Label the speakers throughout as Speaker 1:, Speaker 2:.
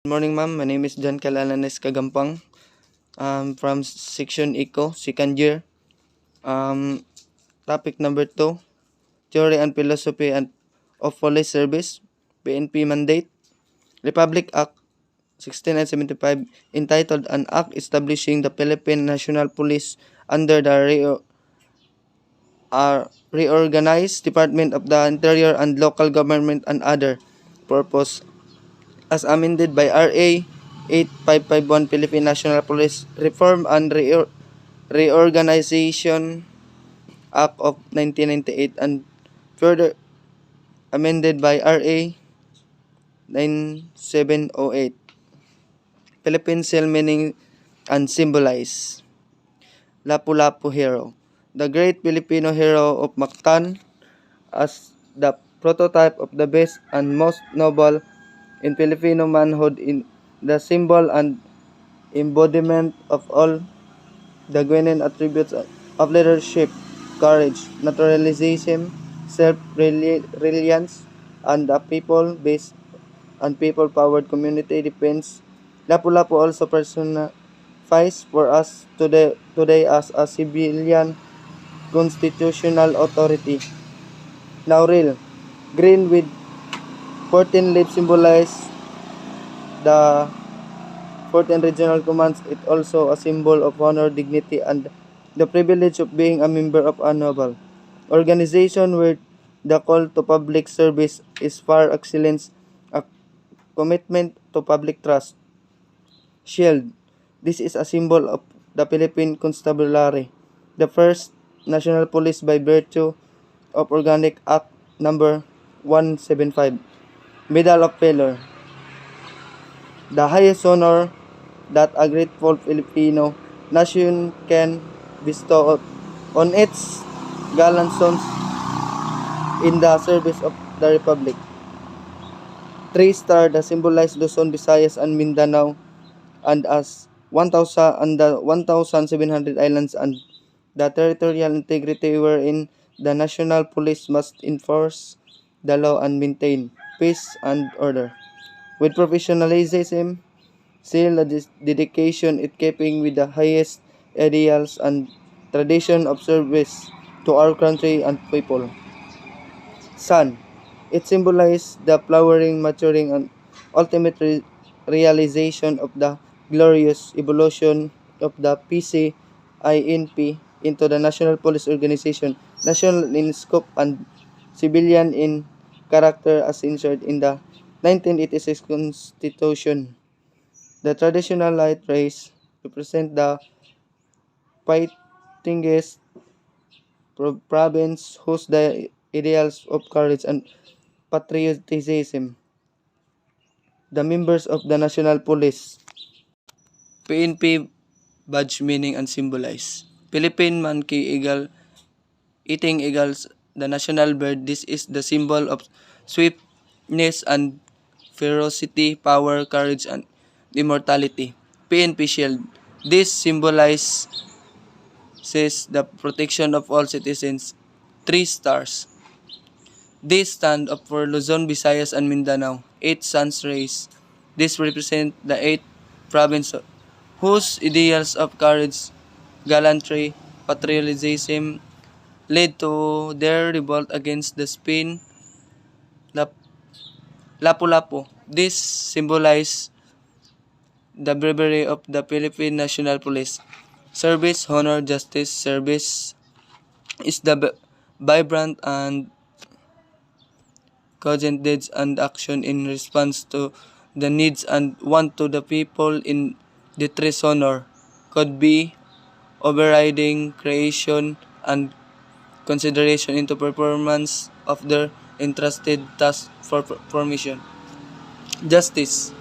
Speaker 1: Good morning, ma'am. My name is John Calalanes Kagampang. From Section Eco, second year. Um, Topic number 2, Theory and Philosophy of Police Service, PNP Mandate, Republic Act 6975, entitled An Act Establishing the Philippine National Police under the Reorganized Department of the Interior and Local Government and other purpose, as amended by RA 8551, Philippine National Police Reform and Reorganization Act of 1998, and further amended by RA 9708. Philippine Seal Meaning and Symbolize. Lapu-Lapu Hero. The great Filipino hero of Mactan, as the prototype of the best and most noble in Filipino manhood, in the symbol and embodiment of all the genuine attributes of leadership, courage, naturalism, self-reliance, and a people-based and people-powered community defense. Lapu-Lapu also personifies for us today as a civilian constitutional authority. Laurel, green with 14 leaves, symbolize the 14 regional commands. It also a symbol of honor, dignity, and the privilege of being a member of a noble organization where the call to public service is far excellence, a commitment to public trust. Shield. This is a symbol of the Philippine Constabulary, the first national police by virtue of Organic Act number 175. Medal of Valor. The highest honor that a grateful Filipino nation can bestow on its gallant sons in the service of the Republic. 3-star that symbolize Luzon, Visayas, and Mindanao, and as 1,000 and the 1,700 islands and the territorial integrity wherein the national police must enforce the law and maintain peace and order. With professionalism, seal a dedication in keeping with the highest ideals and tradition of service to our country and people. Sun. It symbolizes the flowering, maturing, and ultimate realization of the glorious evolution of the PCINP into the National Police Organization, national in scope and civilian in character, as inserted in the 1986 Constitution. The traditional light rays represent the fightingest province whose the ideals of courage and patriotism. The members of the National Police. PNP badge meaning and symbolize. Philippine monkey eagle, eating eagles, the national bird. This is the symbol of swiftness and ferocity, power, courage, and immortality. PNP shield. This symbolizes the protection of all citizens. 3 stars. These stand up for Luzon, Visayas, and Mindanao. 8 suns rays. This represent the 8 provinces whose ideals of courage, gallantry, patriotism led to their revolt against the Spain. Lapu-Lapu. This symbolize the bravery of the Philippine National Police. Service, honor, justice, service is the vibrant and cogent deeds and action in response to the needs and want to the people in distress. Honor could be overriding creation and consideration into performance of their entrusted task for permission. Justice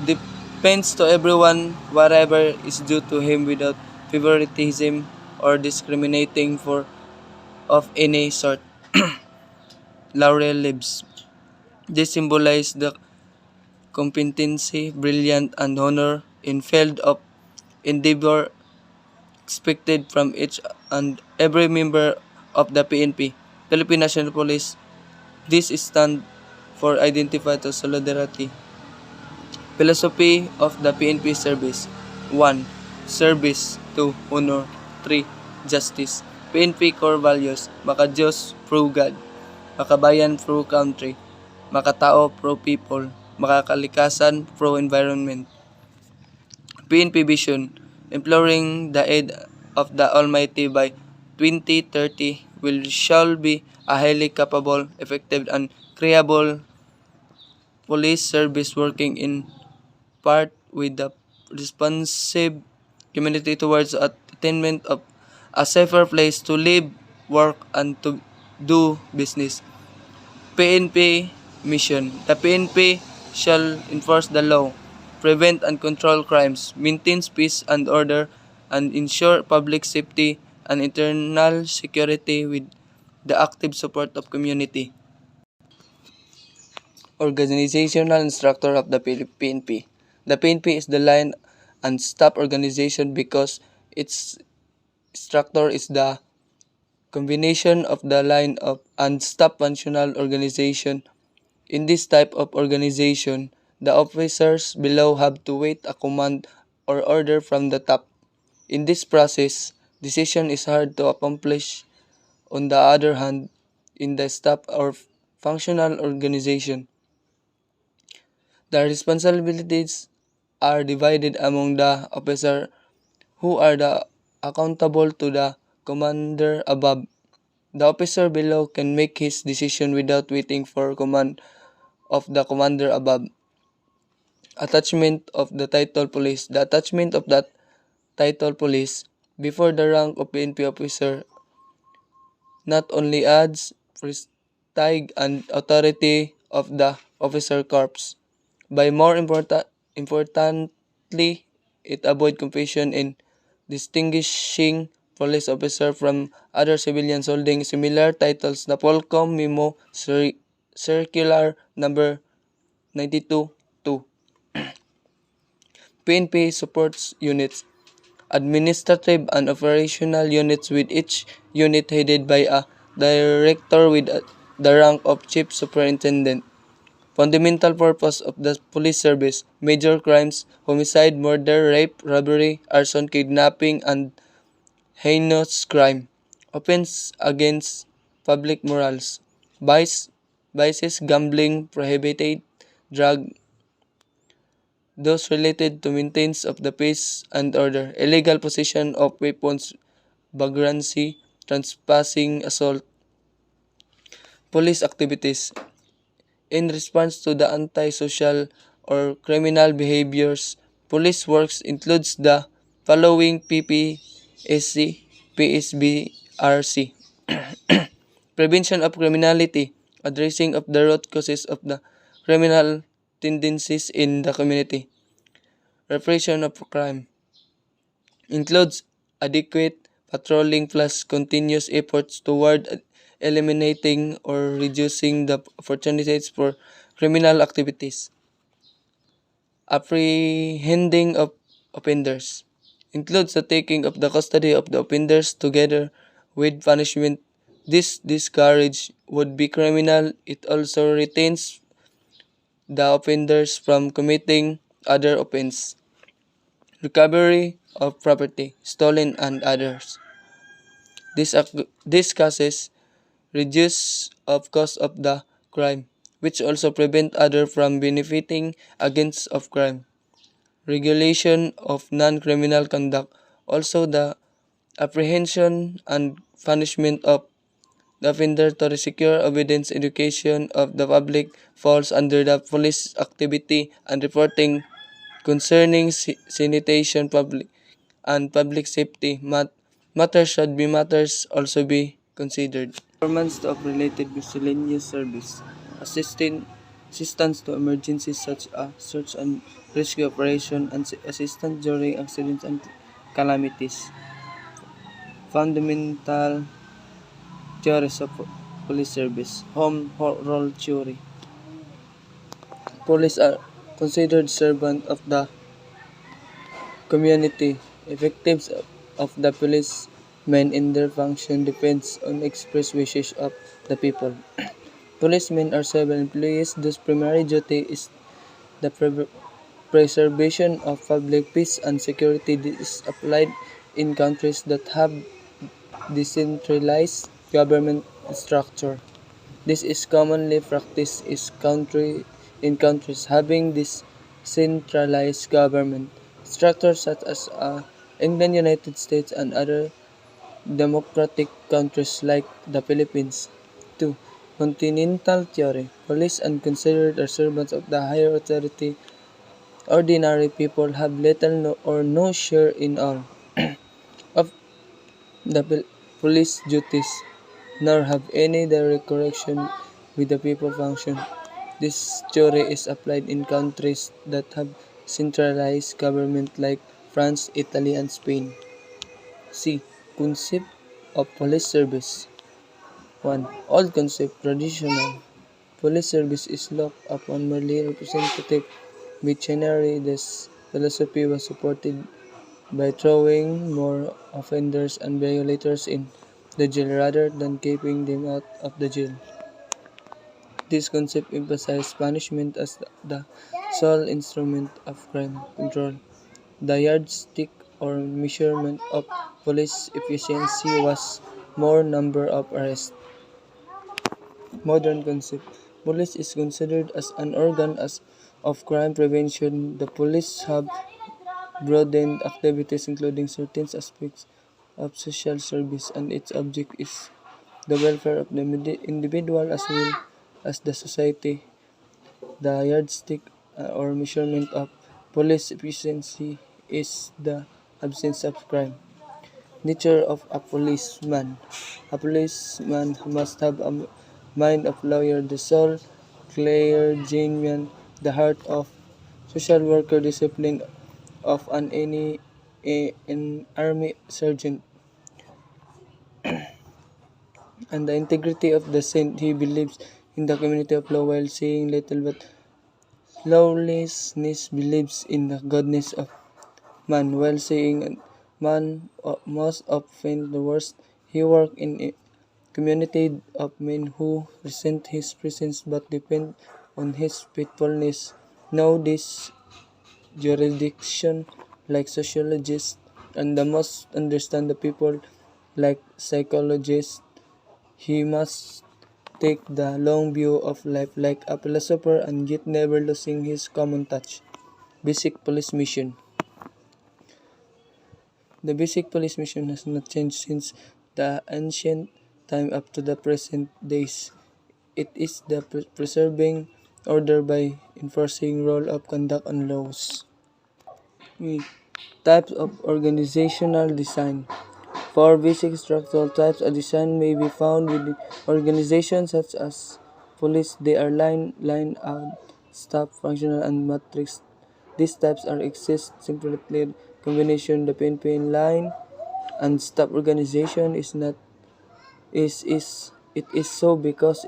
Speaker 1: depends to everyone whatever is due to him without favoritism or discriminating for of any sort. Laurel leaves. This symbolize the competency, brilliance, and honor in field of endeavor expected from each and every member of the PNP, Philippine National Police. This stand for identify to solidarity. Philosophy of the PNP service. 1. Service. 2. Honor. 3. Justice. PNP core values. Maka-Diyos, pro God. Makabayan, pro country. Makatao, pro people. Makakalikasan, pro environment. PNP vision. Imploring the aid of the Almighty by 2030 shall be a highly capable, effective, and reliable police service working in part with the responsive community towards attainment of a safer place to live, work, and to do business. PNP mission. The PNP shall enforce the law, prevent and control crimes, maintain peace and order, and ensure public safety and internal security with the active support of community. Organizational structure of the PNP. The PNP is the line and staff organization because its structure is the combination of the line of and staff functional organization. In this type of organization, the officers below have to wait a command or order from the top. In this process, decision is hard to accomplish. On the other hand, in the staff or functional organization, the responsibilities are divided among the officer who are accountable to the commander above. The officer below can make his decision without waiting for command of the commander above. Attachment of the title police. The attachment of that title police before the rank of PNP officer not only adds prestige and authority of the officer corps, by importantly, it avoids confusion in distinguishing police officer from other civilians holding similar titles. The Polcom Memo Circular number 92-2. PNP supports units, administrative and operational units with each unit headed by a director with the rank of chief superintendent. Fundamental purpose of the police service: major crimes, homicide, murder, rape, robbery, arson, kidnapping, and heinous crime. Offense against public morals. Vices, gambling, prohibited, drug, those related to maintenance of the peace and order, illegal possession of weapons, vagrancy, trespassing, assault. Police activities. In response to the antisocial or criminal behaviors, police works includes the following: PPSC, PSBRC. Prevention of criminality, addressing of the root causes of the criminal tendencies in the community. Repression of crime includes adequate patrolling plus continuous efforts toward eliminating or reducing the opportunities for criminal activities. Apprehending of offenders includes the taking of the custody of the offenders together with punishment. This discourage would be criminal. It also retains the offenders from committing other offense. Recovery of property stolen and others. This causes reduce of cost of the crime, which also prevent others from benefiting against of crime. Regulation of non-criminal conduct, also the apprehension and punishment of the offender to secure evidence. Education of the public falls under the police activity, and reporting concerning sanitation public and public safety matters also be considered. Performance of related miscellaneous service, assistance to emergencies such as search and rescue operation, and assistance during accidents and calamities. Fundamental theories of police service. Home role theory. Police are considered servant of the community. Effectiveness of the policemen in their function depends on express wishes of the people. Policemen are civil employees whose primary duty is the preservation of public peace and security. This is applied in countries that have decentralized government structure. This is commonly practiced in countries having this centralized government structures such as England, United States, and other democratic countries like the Philippines. 2. Continental theory. Police and considered are servants of the higher authority. Ordinary people have little or no share in all of the police duties, nor have any direct connection with the people function. This theory is applied in countries that have centralized government like France, Italy, and Spain. C. Concept of police service. 1. Old concept, traditional. Police service is looked upon merely representative. Missionary, this philosophy was supported by throwing more offenders and violators in the jail rather than keeping them out of the jail. This concept emphasized punishment as the sole instrument of crime control. The yardstick or measurement of police efficiency was more number of arrests. Modern concept. Police is considered as an organ of crime prevention. The police have broadened activities including certain aspects of social service, and its object is the welfare of the individual as well as the society. The yardstick or measurement of police efficiency is the absence of crime. Nature of a policeman. A policeman must have a mind of lawyer, the soul, clear, genuine, the heart of social worker, discipline of an army sergeant, and the integrity of the saint. He believes in the community of law while saying little but lawlessness, believes in the goodness of man while saying man must often the worst. He worked in a community of men who resent his presence but depend on his faithfulness. Now this jurisdiction like sociologists and the must understand the people like psychologists. He must take the long view of life like a philosopher and yet never losing his common touch. Basic police mission. The basic police mission has not changed since the ancient time up to the present days. It is the preserving order by enforcing rule of conduct and laws. Types of organizational design. For basic structural types, a design may be found within organizations such as police. They are line out, staff, functional, and matrix. These types are exist simply combination. The pin line and staff organization is not is it is so because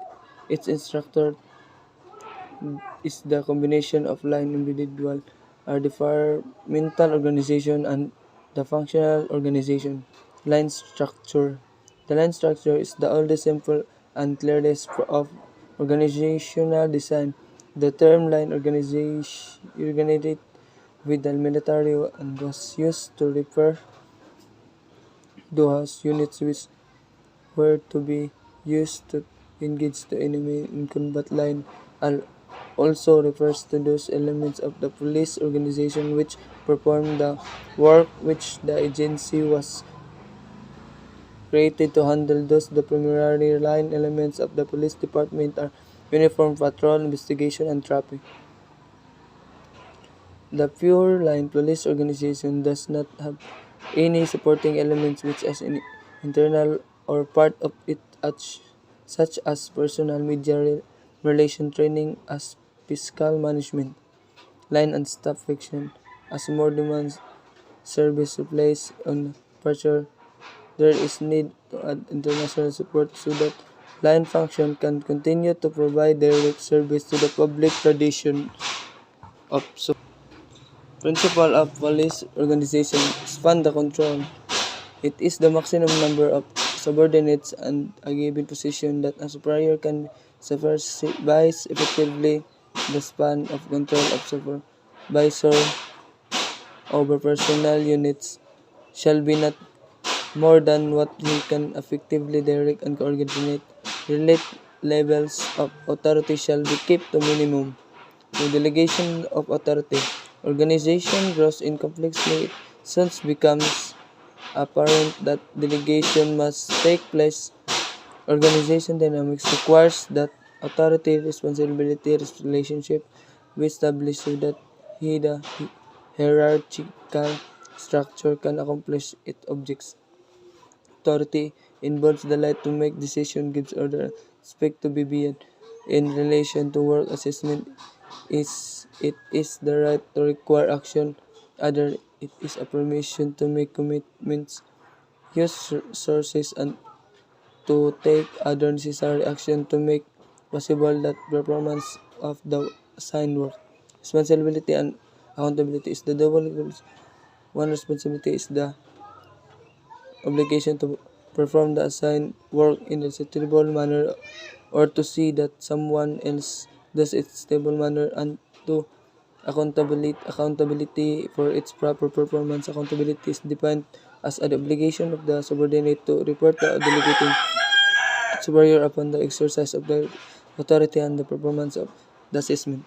Speaker 1: its instructor is the combination of line individual are departmental organization and the functional organization. Line structure. The line structure is the oldest, simple, and clearest of organizational design. The term line organization originated with the military and was used to refer to house units which were to be used to engage the enemy in combat. Line also refers to those elements of the police organization which perform the work which the agency was created to handle. Thus, the primary line elements of the police department are uniform patrol, investigation, and traffic. The pure line police organization does not have any supporting elements which as internal or part of it such as personal media relation training as fiscal management. Line and staff fiction. As more demands service replace on pressure, there is need to add international support so that line function can continue to provide direct service to the public. Tradition of principle of police organization expand the control. It is the maximum number of subordinates and a given position that a superior can supervise effectively the span of control of supervisor over personnel units shall be not more than what he can effectively direct and coordinate. Relate levels of authority shall be kept to minimum. The delegation of authority. Organization grows in complexity. It soon becomes apparent that delegation must take place. Organization dynamics requires that authority, responsibility, relationship be established so that the hierarchical structure can accomplish its objects. Authority involves the right to make decisions, gives order, speak to be beyond. In relation to work assessment, it is the right to require action. Other, it is a permission to make commitments, use resources, and to take other necessary action to make possible that performance of the assigned work. Responsibility and accountability is the double goals. One responsibility is the obligation to perform the assigned work in a suitable manner or to see that someone else does it stable manner, and two, accountability for its proper performance. Accountability is defined as an obligation of the subordinate to report the delegating superior upon the exercise of their authority and the performance of the assessment.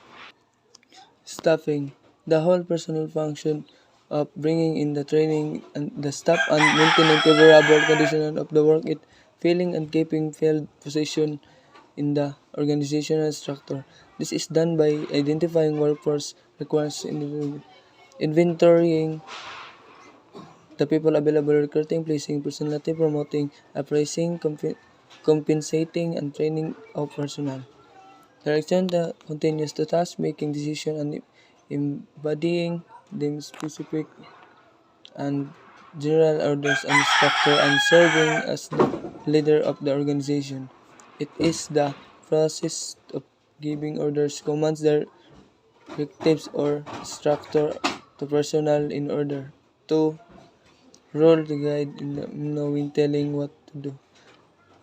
Speaker 1: Staffing. The whole personal function of bringing in the training and the staff and maintaining favorable conditions of the work, it filling and keeping filled position in the organizational structure. This is done by identifying workforce requirements, inventorying the people available, recruiting, placing personality, promoting, appraising, compensating, and training of personnel. Direction the continues to task making decision and embodying them specific and general orders and structure and serving as the leader of the organization. It is the process of giving orders, commands, directives, or structure to personnel in order to role to guide in the knowing, telling what to do,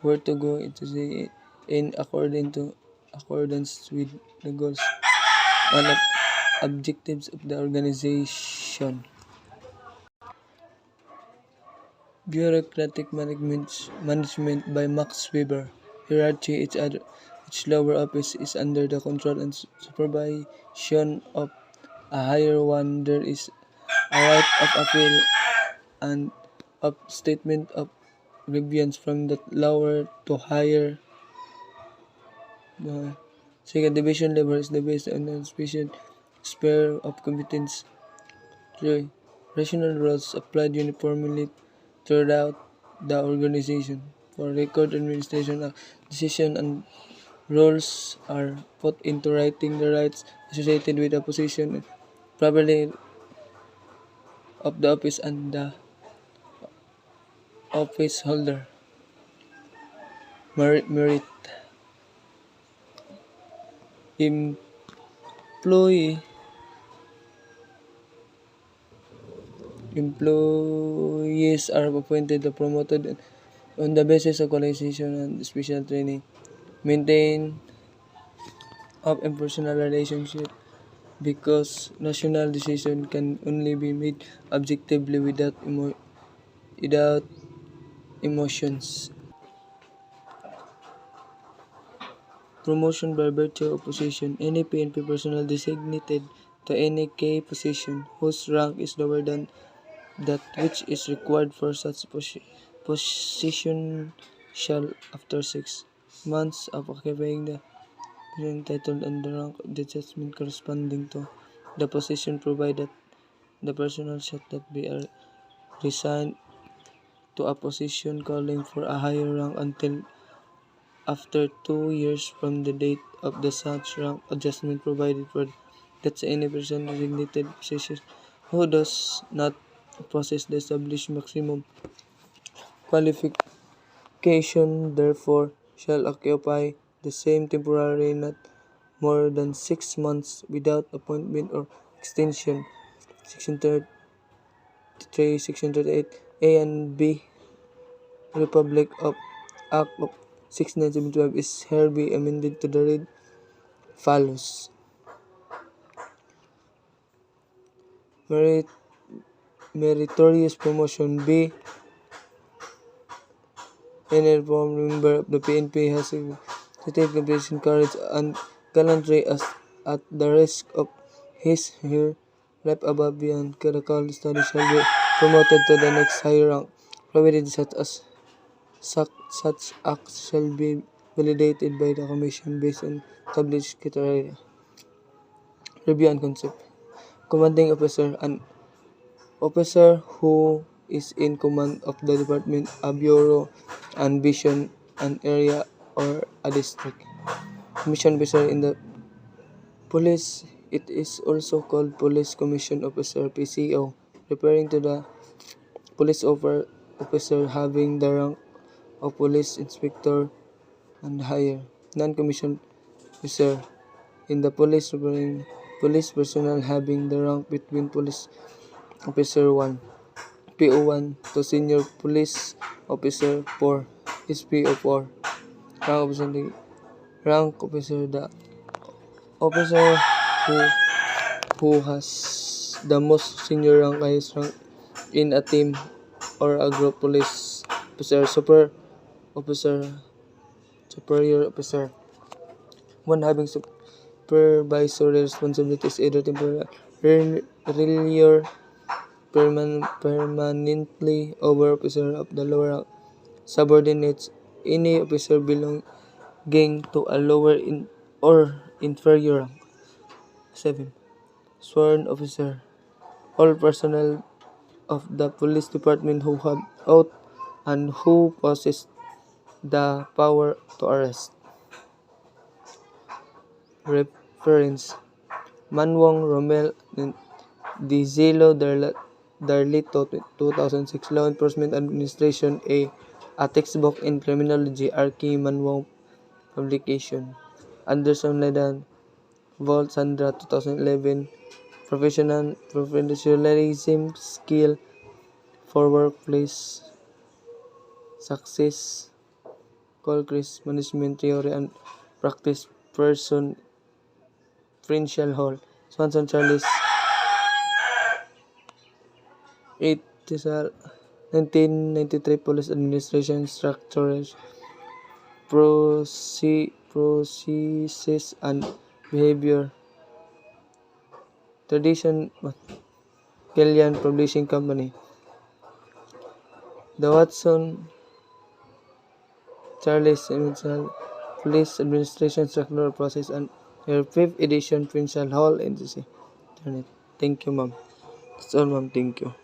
Speaker 1: where to go, to say in accordance with the goals and objectives of the organization. Bureaucratic management by Max Weber. Hierarchy. Each lower office is under the control and supervision of a higher one. There is a right of appeal and of statement of grievance from the lower to higher. The second division level is the based on the special sphere of competence. 3. Rational rules applied uniformly throughout the organization. For record administration, a decision and rules are put into writing. The rights associated with the position properly of the office and the office holder. Merit. Employee Employees are appointed or promoted on the basis of qualification and special training. Maintain of impersonal relationship because national decision can only be made objectively without emotions. Promotion by virtue of position. Any PNP personnel designated to any key position whose rank is lower than that which is required for such position shall, after 6 months of occupying the position, title and the rank of detachment corresponding to the position, provided the personnel shall not be resigned to a position calling for a higher rank until after 2 years from the date of the such rank adjustment, provided for that any person designated position who does not possess the established maximum qualification therefore shall occupy the same temporary not more than 6 months without appointment or extension. Section 33, Section 38, A and B, Republic of Act of 6975 is hereby amended to the read follows. Meritorious promotion. B. Any former member of the PNP has certification, courage, and gallantry at the risk of his her life above beyond critical study shall be promoted to the next higher rank, provided such acts shall be validated by the Commission based on established criteria. Review and concept. Commanding officer. An officer who is in command of the department, a bureau, and vision, an area, or a district. Commission officer in the police. It is also called Police Commission Officer (PCO), referring to the police officer having the rank of police inspector and higher. Non-commissioned officer in the police, referring police personnel having the rank between police officer 1, PO1 to senior police officer 4, SPO 4. Rank officer the officer who has the most senior rank, highest rank in a team or a group. Police officer, officer, superior officer. One having supervisory responsibilities, either temporarily or permanently over officer of the lower rank. Subordinates any officer belonging to a lower or inferior rank. 7. Sworn officer. All personnel of the police department who have oath and who possess the power to arrest. Reference. Manwong Romel Dizelo Darlito, 2006. Law Enforcement Administration A textbook in criminology. R.K. Manwong publication. Anderson Ledan Volt Sandra, 2011. Professionalism skill for workplace success. Colchris Management Theory and Practice Person Printial Hall. Swanson Charles 1993. Police Administration Structures, Processes and Behavior. Tradition Kellyan Publishing Company. The Watson Charles Mitchell Police Administration Structural Process and her 5th edition Printial Hall NCC. Internet. Thank you, ma'am. That's all, ma'am. Thank you.